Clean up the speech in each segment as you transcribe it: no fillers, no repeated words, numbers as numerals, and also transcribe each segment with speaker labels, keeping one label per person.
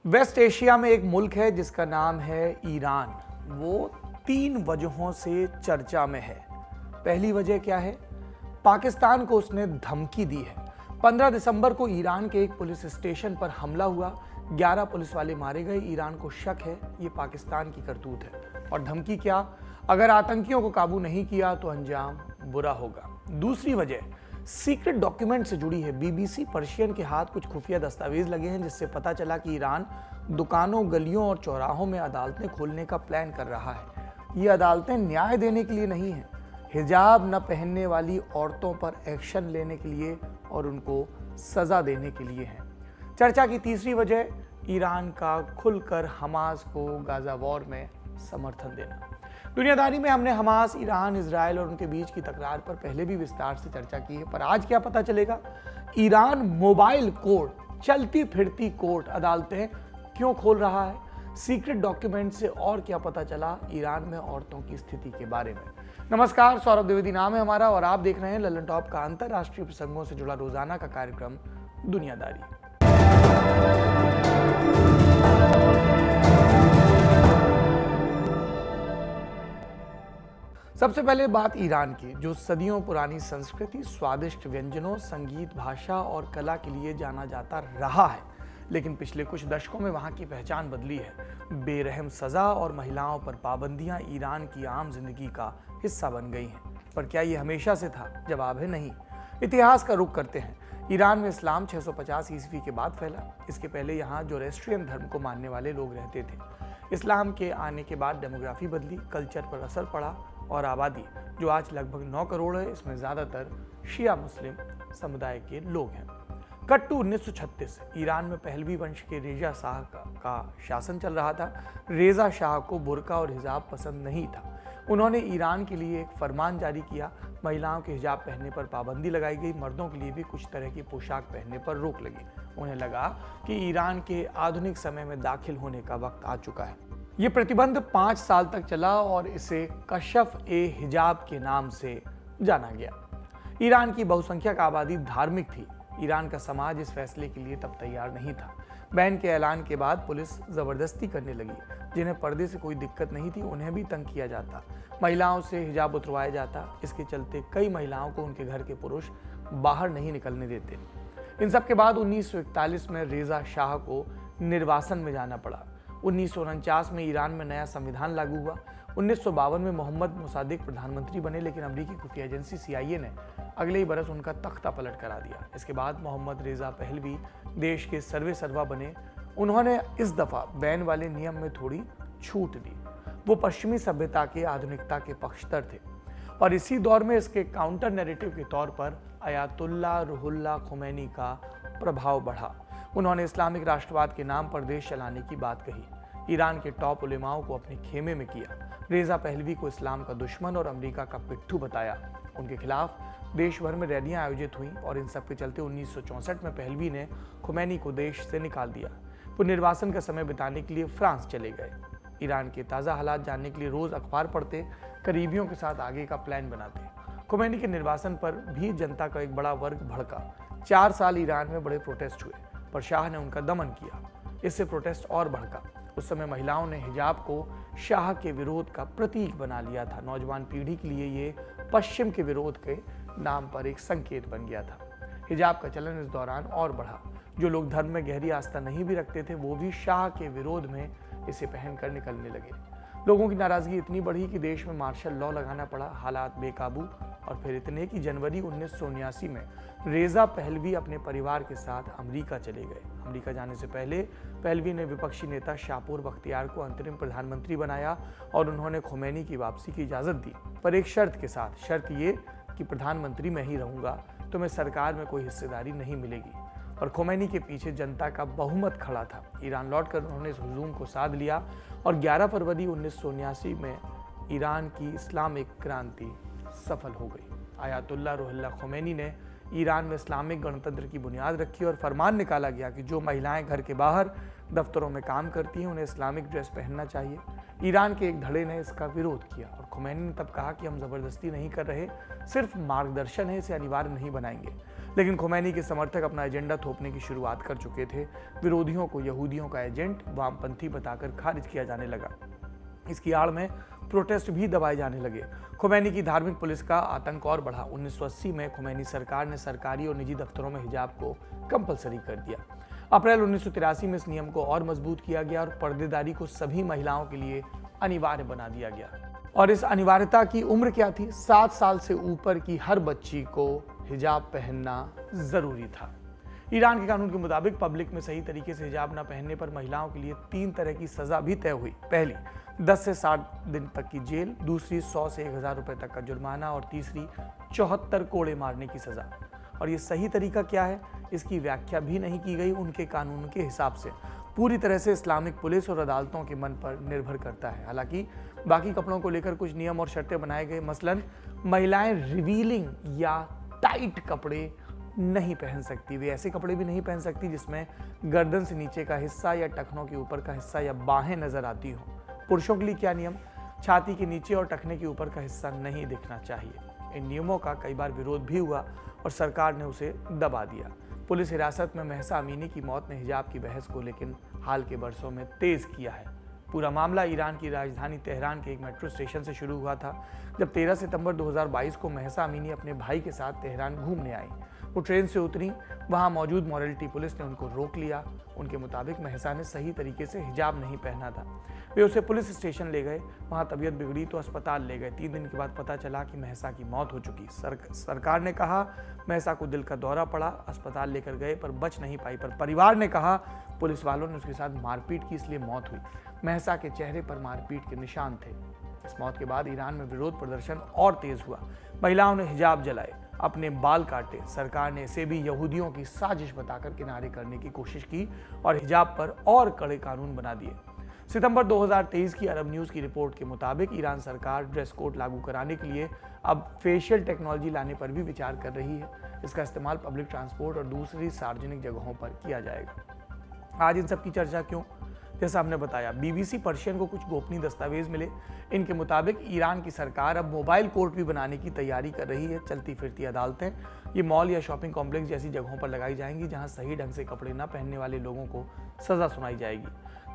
Speaker 1: Waste Asia में एक मुल्क है जिसका नाम है ईरान। वो 3 वजहों से चर्चा में है। पहली वजह क्या है? पाकिस्तान को उसने धमकी दी है। 15 दिसंबर को ईरान के एक पुलिस स्टेशन पर हमला हुआ, 11 पुलिस वाले मारे गए। ईरान को शक है ये पाकिस्तान की करतूत है। और धमकी क्या? अगर आतंकियों को काबू नहीं किया तो अंजाम बुरा होगा। दूसरी वजह सीक्रेट डॉक्यूमेंट से जुड़ी है। बीबीसी पर्शियन के हाथ कुछ खुफिया दस्तावेज लगे हैं जिससे पता चला कि ईरान दुकानों, गलियों और चौराहों में अदालतें खोलने का प्लान कर रहा है। ये अदालतें न्याय देने के लिए नहीं हैं, हिजाब न पहनने वाली औरतों पर एक्शन लेने के लिए और उनको सजा देने के लिए हैं। चर्चा की तीसरी वजह ईरान का खुलकर हमास को गाजा वॉर में समर्थन देना। दुनियादारी में हमने हमास, ईरान, इजराइल और उनके बीच की तकरार पर पहले भी विस्तार से चर्चा की है, पर आज क्या पता चलेगा? ईरान मोबाइल कोर्ट, चलती फिरती कोर्ट अदालतें क्यों खोल रहा है? सीक्रेट डॉक्यूमेंट से और क्या पता चला ईरान में औरतों की स्थिति के बारे में? नमस्कार, सौरभ द्विवेदी नाम है हमारा और आप देख रहे हैं ललन टॉप का अंतरराष्ट्रीय प्रसंगों से जुड़ा रोजाना का कार्यक्रम दुनियादारी। सबसे पहले बात ईरान की, जो सदियों पुरानी संस्कृति, स्वादिष्ट व्यंजनों, संगीत, भाषा और कला के लिए जाना जाता रहा है, लेकिन पिछले कुछ दशकों में वहां की पहचान बदली है। बेरहम सजा और महिलाओं पर पाबंदियां ईरान की आम जिंदगी का हिस्सा बन गई हैं। पर क्या ये हमेशा से था? जवाब है नहीं। इतिहास का रुख करते हैं। ईरान में इस्लाम 650 ईस्वी के बाद फैला। इसके पहले यहाँ जोरोस्ट्रियन धर्म को मानने वाले लोग रहते थे। इस्लाम के आने के बाद डेमोग्राफी बदली, कल्चर पर असर पड़ा और आबादी, जो आज लगभग 9 करोड़ है, इसमें ज़्यादातर शिया मुस्लिम समुदाय के लोग हैं। कट टू 1936, ईरान में पहलवी वंश के रेजा शाह का शासन चल रहा था। रेजा शाह को बुर्का और हिजाब पसंद नहीं था। उन्होंने ईरान के लिए एक फरमान जारी किया। महिलाओं के हिजाब पहनने पर पाबंदी लगाई गई। मर्दों के लिए भी कुछ तरह की पोशाक पहनने पर रोक लगी। उन्हें लगा कि ईरान के आधुनिक समय में दाखिल होने का वक्त आ चुका है। ये प्रतिबंध 5 साल तक चला और इसे कशफ ए हिजाब के नाम से जाना गया। ईरान की बहुसंख्यक आबादी धार्मिक थी। ईरान का समाज इस फैसले के लिए तब तैयार नहीं था। बैन के ऐलान के बाद पुलिस जबरदस्ती करने लगी। जिन्हें पर्दे से कोई दिक्कत नहीं थी उन्हें भी तंग किया जाता। महिलाओं से हिजाब उतरवाया जाता। इसके चलते कई महिलाओं को उनके घर के पुरुष बाहर नहीं निकलने देते। इन सब के बाद 1941 में रेजा शाह को निर्वासन में जाना पड़ा। 1949 में ईरान में नया संविधान लागू हुआ। 1952 में मोहम्मद मोसादेक प्रधानमंत्री बने, लेकिन अमेरिकी खुफिया एजेंसी CIA ने अगले ही बरस उनका तख्ता पलट करा दिया। इसके बाद मोहम्मद रेजा पहलवी देश के सर्वेसर्वा बने। उन्होंने इस दफा बैन वाले नियम में थोड़ी छूट दी। वो पश्चिमी सभ्यता के, आधुनिकता के पक्षधर थे और इसी दौर में इसके काउंटर नैरेटिव के तौर पर अयातुल्ला रुहुल्ला खुमैनी का प्रभाव बढ़ा। उन्होंने इस्लामिक राष्ट्रवाद के नाम पर देश चलाने की बात कही। ईरान के टॉप उलेमाओं को अपने खेमे में किया। रेजा पहलवी को इस्लाम का दुश्मन और अमेरिका का पिट्ठू बताया। उनके खिलाफ देश भर में रैलियां आयोजित हुई और इन सब के चलते 1964 में पहलवी ने खुमैनी को देश से निकाल दिया। वो निर्वासन का समय बिताने के लिए फ्रांस चले गए। ईरान के ताज़ा हालात जानने के लिए रोज अखबार पढ़ते, करीबियों के साथ आगे का प्लान बनाते। खुमैनी के निर्वासन पर भी जनता का एक बड़ा वर्ग भड़का। 4 साल ईरान में बड़े प्रोटेस्ट हुए, पर शाह ने उनका दमन किया। इससे प्रोटेस्ट और भड़का। उस समय महिलाओं ने हिजाब को शाह के विरोध का प्रतीक बना लिया था। नौजवान पीढ़ी के लिए ये पश्चिम के विरोध के नाम पर एक संकेत बन गया था। हिजाब का चलन इस दौरान और बढ़ा। जो लोग धर्म में गहरी आस्था नहीं भी रखते थे, वो भी शाह के विरोध में इसे पहनकर निकलने लगे। लोगों की नाराजगी इतनी बढ़ी कि देश में मार्शल लॉ लगाना पड़ा। हालात बेकाबू और फिर इतने कि जनवरी 1979 में रेजा पहलवी अपने परिवार के साथ अमेरिका चले गए। अमेरिका जाने से पहले पहलवी ने विपक्षी नेता शाहपुर बख्तियार को अंतरिम प्रधानमंत्री बनाया और उन्होंने खुमैनी की वापसी की इजाज़त दी, पर एक शर्त के साथ। शर्त ये कि प्रधानमंत्री मैं ही रहूँगा, तो मैं सरकार में कोई हिस्सेदारी नहीं मिलेगी। और खुमैनी के पीछे जनता का बहुमत खड़ा था। ईरान लौटकर उन्होंने इस हुजूम को साध लिया और 11 फरवरी 1979 में ईरान की इस्लामिक क्रांति सफल हो गई। अयातुल्ला रुहुल्ला खुमैनी ने ईरान में इस्लामिक गणतंत्र की बुनियाद रखी और फरमान निकाला गया कि जो महिलाएं घर के बाहर दफ्तरों में काम करती हैं उन्हें इस्लामिक ड्रेस पहनना चाहिए। ईरान के एक धड़े ने इसका विरोध किया और खुमैनी ने तब कहा कि हम ज़बरदस्ती नहीं कर रहे, सिर्फ मार्गदर्शन है, इसे अनिवार्य नहीं बनाएंगे। लेकिन खुमैनी के समर्थक अपना एजेंडा थोपने की शुरुआत कर चुके थे। विरोधियों को यहूदियों का एजेंट, वामपंथी बताकर खारिज किया जाने लगा। इसकी आड़ में प्रोटेस्ट भी दबाए जाने लगे। खुमैनी की धार्मिक पुलिस का आतंक और बढ़ा। 1980 में खुमैनी सरकार ने सरकारी और निजी दफ्तरों में हिजाब को कंपलसरी कर दिया। अप्रैल 1983 में इस नियम को और मजबूत किया गया और पर्देदारी को सभी महिलाओं के लिए अनिवार्य बना दिया गया। और इस अनिवार्यता की उम्र क्या थी? 7 साल से ऊपर की हर बच्ची को हिजाब पहनना जरूरी था। ईरान के कानून के मुताबिक पब्लिक में सही तरीके से हिजाब न पहनने पर महिलाओं के लिए 3 तरह की सजा भी तय हुई। पहली 10 से 60 दिन तक की जेल, दूसरी 100 से 1000 रुपए तक का जुर्माना और तीसरी 74 कोड़े मारने की सजा। और ये सही तरीका क्या है, इसकी व्याख्या भी नहीं की गई उनके कानून के हिसाब से। पूरी तरह से इस्लामिक पुलिस और अदालतों के मन पर निर्भर करता है। हालांकि बाकी कपड़ों को लेकर कुछ नियम और शर्तें बनाए गए। मसलन महिलाएं रिवीलिंग या टाइट कपड़े नहीं पहन सकती। वे ऐसे कपड़े भी नहीं पहन सकती जिसमें गर्दन से नीचे का हिस्सा या टखनों के ऊपर का हिस्सा या बाहें नजर आती हो। पुरुषों के लिए क्या नियम? छाती के नीचे और टखने के ऊपर का हिस्सा नहीं दिखना चाहिए। इन नियमों का कई बार विरोध भी हुआ और सरकार ने उसे दबा दिया। पुलिस हिरासत में महसा अमीनी की मौत ने हिजाब की बहस को लेकिन हाल के बरसों में तेज किया है। पूरा मामला ईरान की राजधानी तेहरान के एक मेट्रो स्टेशन से शुरू हुआ था, जब 13 सितंबर 2022 को महसा अमीनी अपने भाई के साथ तेहरान घूमने आई। वो ट्रेन से उतरी, वहां मौजूद मॉरलिटी पुलिस ने उनको रोक लिया। उनके मुताबिक महसा ने सही तरीके से हिजाब नहीं पहना था। वे उसे पुलिस स्टेशन ले गए, वहां तबीयत बिगड़ी तो अस्पताल ले गए। 3 दिन के बाद पता चला कि महसा की मौत हो चुकी। सरकार ने कहा महसा को दिल का दौरा पड़ा, अस्पताल लेकर गए पर बच नहीं पाई। पर परिवार ने कहा पुलिस वालों ने उसके साथ मारपीट की, इसलिए मौत हुई। महसा के चेहरे पर मारपीट के निशान थे। इस मौत के बाद ईरान में विरोध प्रदर्शन और तेज हुआ। महिलाओं ने हिजाब जलाए, अपने बाल काटे। सरकार ने इसे भी यहूदियों की साजिश बताकर किनारे करने की कोशिश की और हिजाब पर और कड़े कानून बना दिए। सितंबर 2023 की अरब न्यूज की रिपोर्ट के मुताबिक ईरान सरकार ड्रेस कोड लागू कराने के लिए अब फेशियल टेक्नोलॉजी लाने पर भी विचार कर रही है। इसका इस्तेमाल पब्लिक ट्रांसपोर्ट और दूसरी सार्वजनिक जगहों पर किया जाएगा। आज इन सब की चर्चा क्यों? जैसा हमने बताया, बीबीसी पर्शियन को कुछ गोपनीय दस्तावेज मिले। इनके मुताबिक ईरान की सरकार अब मोबाइल कोर्ट भी बनाने की तैयारी कर रही है। चलती फिरती अदालतें ये मॉल या शॉपिंग कॉम्प्लेक्स जैसी जगहों पर लगाई जाएंगी, जहां सही ढंग से कपड़े न पहनने वाले लोगों को सजा सुनाई जाएगी।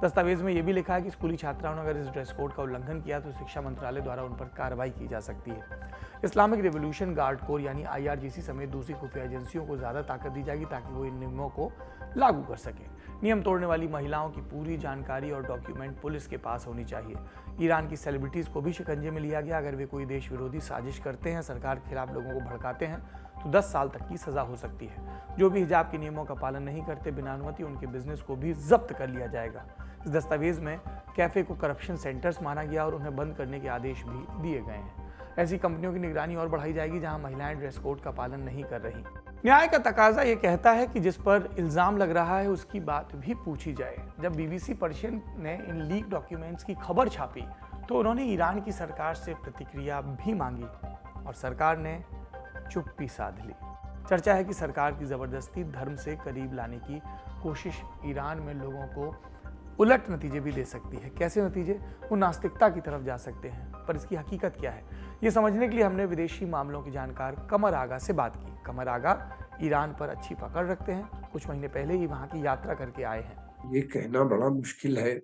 Speaker 1: दस्तावेज में यह भी लिखा है कि स्कूली छात्राओं ने अगर इस ड्रेस कोड का उल्लंघन किया तो शिक्षा मंत्रालय द्वारा उन पर कार्रवाई की जा सकती है। इस्लामिक रिवॉल्यूशन गार्ड कोर यानी IRGC समेत दूसरी खुफिया एजेंसियों को ज्यादा ताकत दी जाएगी ताकि वो इन नियमों को लागू कर सके। नियम तोड़ने वाली महिलाओं की पूरी जानकारी और डॉक्यूमेंट पुलिस के पास होनी चाहिए। ईरान की सेलिब्रिटीज को भी शिकंजे में लिया गया। अगर वे कोई देश विरोधी साजिश करते हैं, सरकार के खिलाफ लोगों को भड़काते हैं तो 10 साल तक की सजा हो सकती है। जो भी हिजाब के नियमों का पालन नहीं करते, बिना अनुमति उनके बिजनेस को भी जब्त कर लिया जाएगा। इस दस्तावेज में कैफे को करप्शन सेंटर्स माना गया और उन्हें बंद करने के आदेश भी दिए गए हैं। ऐसी कंपनियों की निगरानी और बढ़ाई जाएगी जहां महिलाएं ड्रेस कोड का पालन नहीं कर रही। न्याय का तकाजा ये कहता है कि जिस पर इल्जाम लग रहा है उसकी बात भी पूछी जाए। जब बीबीसी पर्शियन ने इन लीक डॉक्यूमेंट्स की खबर छापी तो उन्होंने ईरान की सरकार से प्रतिक्रिया भी मांगी और सरकार ने चुप्पी साध ली। चर्चा है कि सरकार की जबरदस्ती धर्म से करीब लाने की कोशिश ईरान में लोगों को उलट नतीजे भी दे सकती है। कैसे नतीजे? वो नास्तिकता की तरफ जा सकते हैं। पर इसकी हकीकत क्या है, ये समझने के लिए हमने विदेशी मामलों के जानकार कमर आगा से बात की। कमर आगा ईरान पर अच्छी पकड़ रखते हैं, कुछ महीने पहले ही वहां की यात्रा करके आए हैं।
Speaker 2: ये कहना बड़ा मुश्किल है,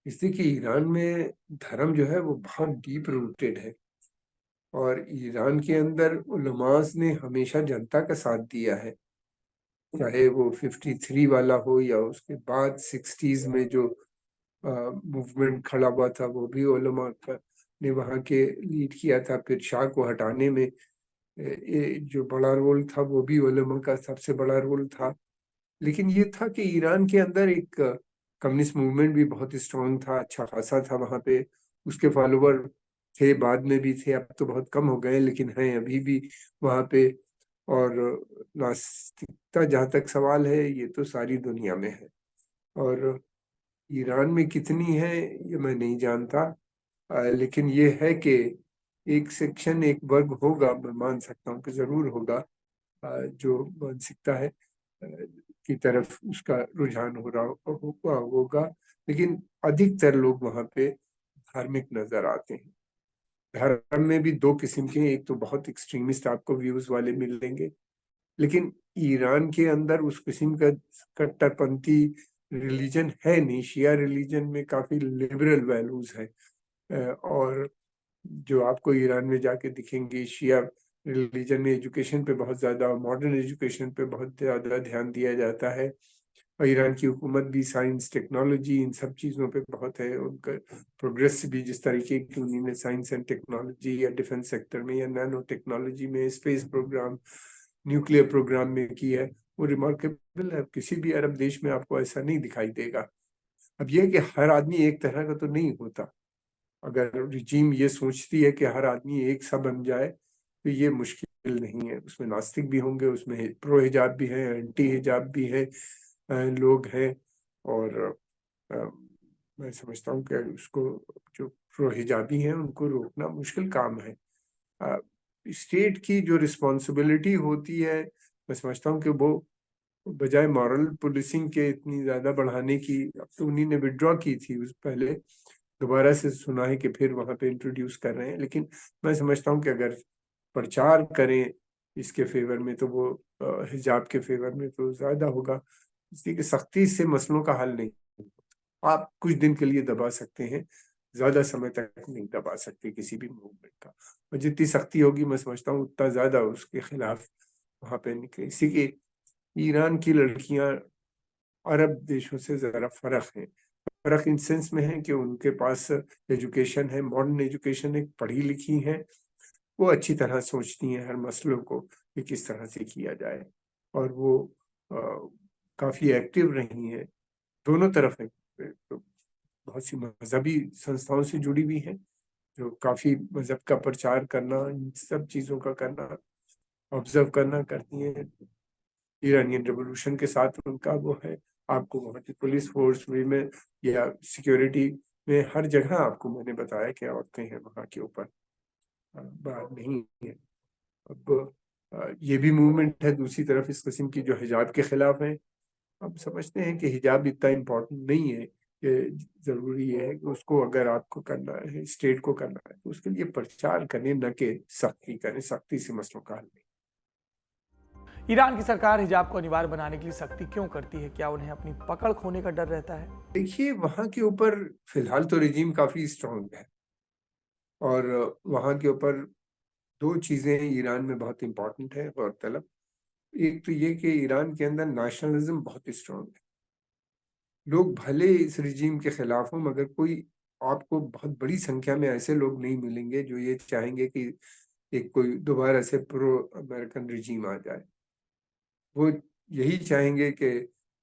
Speaker 2: इसलिए कि ईरान में धर्म जो है वो बहुत डीप रूटेड है और ईरान के अंदर उलमास ने हमेशा जनता का साथ दिया है, चाहे वो 53 वाला हो या उसके बाद 60s में जो मूवमेंट खड़ा हुआ था वो भी उलमा ने वहाँ के लीड किया था। फिर शाह को हटाने में जो बड़ा रोल था वो भी उलमा का सबसे बड़ा रोल था। लेकिन ये था कि ईरान के अंदर एक कम्युनिस्ट मूवमेंट भी बहुत स्ट्रांग था, अच्छा खासा था वहाँ पे। उसके फॉलोवर थे, बाद में भी थे, अब तो बहुत कम हो गए लेकिन हैं अभी भी वहाँ पे। और नास्तिकता जहाँ तक सवाल है ये तो सारी दुनिया में है और ईरान में कितनी है ये मैं नहीं जानता। लेकिन ये है कि एक सेक्शन, एक वर्ग होगा, मैं मान सकता हूँ कि जरूर होगा, जो मानसिकता है की तरफ उसका रुझान हो रहा होगा। लेकिन अधिकतर लोग वहाँ पे धार्मिक नजर आते हैं। धर्म में भी 2 किस्म के हैं, एक तो बहुत एक्सट्रीमिस्ट आपको व्यूज वाले मिलेंगे, लेकिन ईरान के अंदर उस किस्म का कट्टरपंथी रिलीजन है नहीं। शिया रिलीजन में काफी लिबरल वैल्यूज है, और जो आपको ईरान में जाके दिखेंगे, शिया रिलीजन में एजुकेशन पे बहुत ज्यादा, मॉडर्न एजुकेशन पे बहुत ज्यादा ध्यान दिया जाता है। और ईरान की हुकूमत भी साइंस टेक्नोलॉजी इन सब चीज़ों पे बहुत है। उनका प्रोग्रेस भी जिस तरीके की उन्होंने साइंस एंड टेक्नोलॉजी या डिफेंस सेक्टर में या नैनो टेक्नोलॉजी में, स्पेस प्रोग्राम, न्यूक्लियर प्रोग्राम में की है, वो रिमार्केबल है। किसी भी अरब देश में आपको ऐसा नहीं दिखाई देगा। अब यह कि हर आदमी एक तरह का तो नहीं होता। अगर रिजीम ये सोचती है कि हर आदमी एक सा बन जाए तो ये मुश्किल नहीं है। उसमें नास्तिक भी होंगे, उसमें प्रो हिजाब भी है, एंटी हिजाब भी है, लोग हैं। और अ, मैं समझता हूँ कि उसको, जो प्रो हिजाबी हैं उनको रोकना मुश्किल काम है। स्टेट की जो रिस्पॉन्सिबिलिटी होती है, मैं समझता हूँ कि वो बजाय मॉरल पुलिसिंग के इतनी ज्यादा बढ़ाने की, अब तो उन्हीं ने विड्रॉ की थी उस पहले, दोबारा से सुना है कि फिर वहां पे इंट्रोड्यूस कर रहे हैं। लेकिन मैं समझता हूँ कि अगर प्रचार करें इसके फेवर में तो वो हिजाब के फेवर में तो ज्यादा होगा। इसलिए कि सख्ती से मसलों का हल नहीं। आप कुछ दिन के लिए दबा सकते हैं, ज्यादा समय तक नहीं दबा सकते किसी भी मूवमेंट का। और जितनी सख्ती होगी मैं समझता हूँ उतना ज्यादा उसके खिलाफ वहां पे निकले। इसी के ईरान की लड़कियां अरब देशों से जरा फर्क है। फर्क इन सेंस में है कि उनके पास एजुकेशन है, मॉडर्न एजुकेशन है, पढ़ी लिखी है, वो अच्छी तरह सोचती हैं हर मसलों को कि किस तरह से किया जाए। और वो अ, काफी एक्टिव रही हैं, दोनों तरफ है। तो बहुत सी मजहबी संस्थाओं से जुड़ी हुई हैं, जो काफी मजहब का प्रचार करना, इन सब चीजों का करना, ऑब्जर्व करना करती हैं। ईरानियन रेवोल्यूशन के साथ उनका वो है। आपको वहाँ की पुलिस फोर्स में या सिक्योरिटी में हर जगह आपको मैंने बताया कि औरतें हैं वहाँ के ऊपर, बात नहीं है। अब ये भी मूवमेंट है दूसरी तरफ इस किस्म की जो हिजाब के खिलाफ है। अब समझते हैं कि हिजाब इतना इम्पोर्टेंट नहीं है, कि जरूरी ये है कि उसको अगर आपको करना है, स्टेट को करना है, तो उसके लिए प्रचार करें, न कि सख्ती करें। सख्ती से मसलों का हल नहीं।
Speaker 1: ईरान की सरकार हिजाब को अनिवार्य बनाने के लिए सख्ती क्यों करती है? क्या उन्हें अपनी पकड़ खोने का डर रहता है?
Speaker 2: देखिए, वहां के ऊपर फिलहाल तो रिजीम काफी स्ट्रांग है, और वहां के ऊपर दो चीजें ईरान में बहुत इंपॉर्टेंट है गौरतलब। एक तो ये कि ईरान के अंदर नेशनलिज्म बहुत स्ट्रांग है। लोग भले इस रिजीम के खिलाफ हों, मगर कोई आपको बहुत बड़ी संख्या में ऐसे लोग नहीं मिलेंगे जो ये चाहेंगे कि एक कोई दोबारा से प्रो अमेरिकन रिजीम आ जाए। वो यही चाहेंगे कि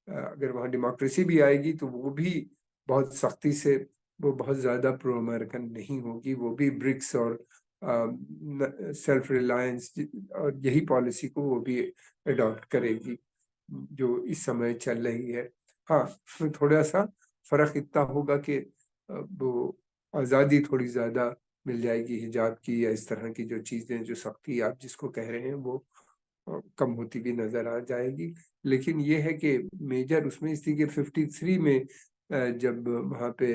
Speaker 2: अगर वहाँ डेमोक्रेसी भी आएगी तो वो भी बहुत सख्ती से, वो बहुत ज़्यादा प्रो अमेरिकन नहीं होगी। वो भी ब्रिक्स और सेल्फ रिलायंस और यही पॉलिसी को वो भी अडॉप्ट करेगी जो इस समय चल रही है। हाँ, उसमें थोड़ा सा फर्क इतना होगा कि वो आज़ादी थोड़ी ज़्यादा मिल जाएगी हिजाब की, या इस तरह की जो चीज़ें, जो सख्ती आप जिसको कह रहे हैं, वो कम होती भी नजर आ जाएगी। लेकिन ये है कि मेजर उसमें इसी के 53 में जब वहाँ पे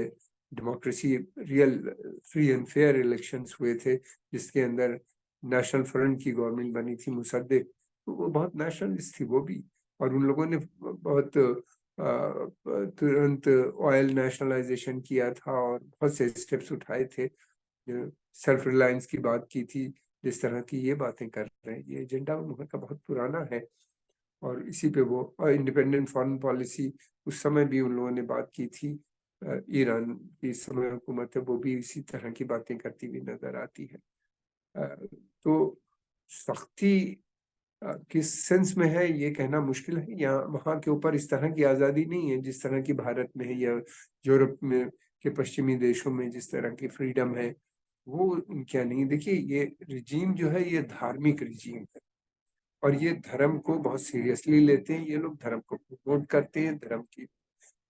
Speaker 2: democracy, real free and fair elections हुए थे, जिसके अंदर नेशनल फ्रंट की गवर्नमेंट बनी थी मुसद्दिक, तो वो बहुत नेशनलिस्ट थी वो भी। और उन लोगों ने बहुत तुरंत ऑयल नेशनलाइजेशन किया था और बहुत से स्टेप्स उठाए थे, सेल्फ रिलायंस की बात की थी। जिस तरह की ये बातें कर रहे हैं, ये एजेंडा उन का बहुत पुराना है। और इसी पे वो इंडिपेंडेंट फॉरेन पॉलिसी उस समय भी उन लोगों ने बात की थी। ईरान की इस समय हुकूमत है वो भी इसी तरह की बातें करती हुई नजर आती है। तो सख्ती किस सेंस में है ये कहना मुश्किल है। यहाँ वहाँ के ऊपर इस तरह की आज़ादी नहीं है जिस तरह की भारत में है, या यूरोप में के पश्चिमी देशों में जिस तरह की फ्रीडम है, वो क्या नहीं। देखिए, ये रिजीम जो है ये धार्मिक रिजीम है, और ये धर्म को बहुत सीरियसली लेते हैं। ये लोग धर्म को प्रमोट करते हैं, धर्म की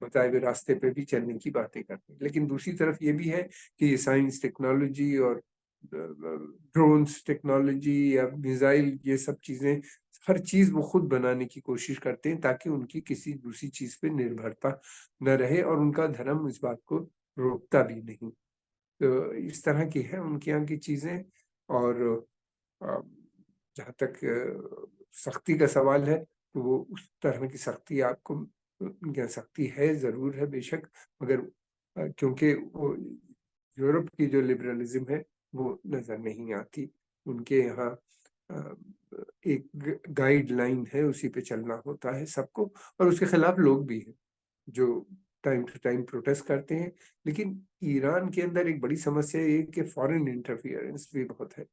Speaker 2: बताए हुए रास्ते पे भी चलने की बातें करते हैं। लेकिन दूसरी तरफ ये भी है कि ये साइंस टेक्नोलॉजी और ड्रोन्स टेक्नोलॉजी या मिसाइल, ये सब चीजें, हर चीज वो खुद बनाने की कोशिश करते हैं ताकि उनकी किसी दूसरी चीज पे निर्भरता न रहे, और उनका धर्म इस बात को रोकता भी नहीं। तो इस तरह की है उनके यहाँ की चीजें। और जहाँ तक सख्ती का सवाल है, तो वो उस तरह की सख्ती आपको उनके यहाँ सख्ती है, ज़रूर है बेशक, मगर क्योंकि वो यूरोप की जो लिबरलिज़्म है, वो नज़र नहीं आती। उनके यहाँ अ, एक गाइडलाइन है, उसी पे चलना होता है सबको, और उसके खिलाफ लोग भी हैं, जो टाइम टू टाइम प्रोटेस्ट करते हैं। लेकिन ईरान के अंदर एक बड़ी समस्या ये है कि फॉरेन इंटरफियरेंस भी बहुत है।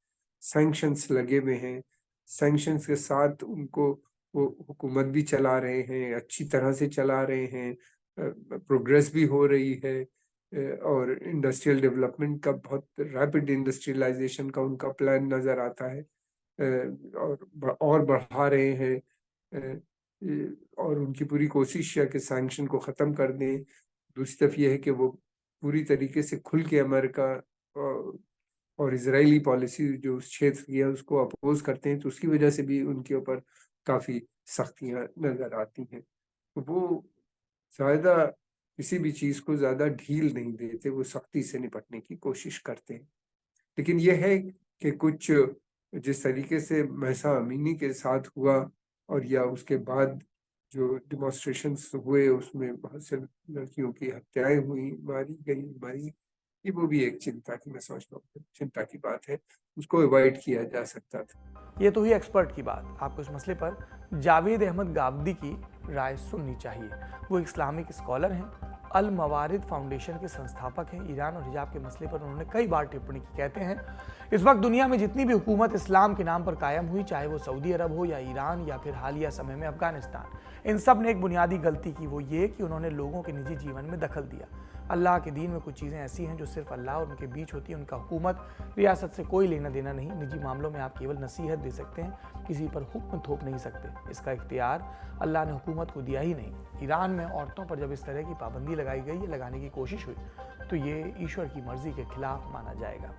Speaker 2: सैंक्शंस लगे हुए हैं, सैंक्शंस के साथ उनको वो हुकूमत भी चला रहे हैं, अच्छी तरह से चला रहे हैं, प्रोग्रेस भी हो रही है, और इंडस्ट्रियल डेवलपमेंट का, बहुत रैपिड इंडस्ट्रियलाइज़ेशन का उनका प्लान नज़र आता है, और बढ़ा रहे हैं, और उनकी पूरी कोशिश है कि सैंक्शन को ख़त्म कर दें। दूसरी तरफ ये है कि वो पूरी तरीके से खुल के अमेरिका और इज़राइली पॉलिसी जो उस क्षेत्र की है उसको अपोज़ करते हैं, तो उसकी वजह से भी उनके ऊपर काफ़ी सख्तियाँ नज़र आती हैं। तो वो ज़्यादा किसी भी चीज़ को ज़्यादा ढील नहीं देते, वो सख्ती से निपटने की कोशिश करते हैं। लेकिन ये है कि कुछ जिस तरीके से महसा अमीनी के साथ हुआ, और या उसके बाद जो डेमोंस्ट्रेशंस हुए, उसमें बहुत से लड़कियों की हत्याएँ हुई, मारी, ये वो भी एक चिंता की, मैं समझता हूँ कि चिंता की बात है, उसको अवॉइड किया जा सकता था।
Speaker 1: ये तो हुई एक्सपर्ट की बात। आपको इस मसले पर जावेद अहमद गाबदी की राय सुननी चाहिए। वो इस्लामिक स्कॉलर हैं, अल मवारिद फाउंडेशन के संस्थापक हैं। ईरान और हिजाब के मसले पर उन्होंने कई बार टिप्पणी की। कहते हैं इस वक्त दुनिया में जितनी भी हुकूमत इस्लाम के नाम पर कायम हुई, चाहे वो सऊदी अरब हो या ईरान या फिर हालिया समय में अफगानिस्तान, इन सब ने एक बुनियादी गलती की, वो ये कि उन्होंने लोगों के निजी जीवन में दखल दिया। अल्लाह के दीन में कुछ चीज़ें ऐसी हैं जो सिर्फ अल्लाह और उनके बीच होती हैं। उनका हुकूमत रियासत से कोई लेना देना नहीं। निजी मामलों में आप केवल नसीहत दे सकते हैं, किसी पर हुक्म थोप नहीं सकते। इसका इख्तियार अल्लाह ने हुकूमत को दिया ही नहीं। ईरान में औरतों पर जब इस तरह की पाबंदी लगाई गई या लगाने की कोशिश हुई, तो ये ईश्वर की मर्जी के खिलाफ माना जाएगा।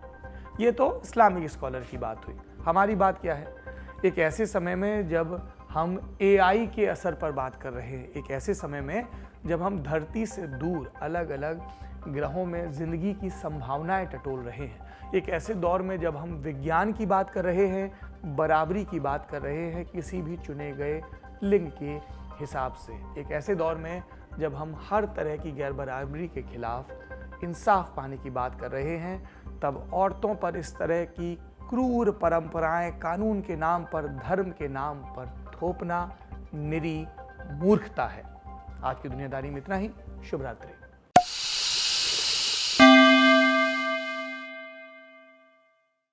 Speaker 1: ये तो इस्लामिक स्कॉलर की बात हुई। हमारी बात क्या है? एक ऐसे समय में जब हम AI के असर पर बात कर रहे हैं, एक ऐसे समय में जब हम धरती से दूर अलग अलग ग्रहों में ज़िंदगी की संभावनाएं टटोल रहे हैं, एक ऐसे दौर में जब हम विज्ञान की बात कर रहे हैं, बराबरी की बात कर रहे हैं किसी भी चुने गए लिंग के हिसाब से, एक ऐसे दौर में जब हम हर तरह की गैर बराबरी के खिलाफ इंसाफ पाने की बात कर रहे हैं, तब औरतों पर इस तरह की क्रूर परंपराएं कानून के नाम पर, धर्म के नाम पर थोपना निरी मूर्खता है। आज की दुनियादारी में इतना ही। शुभ रात्रि।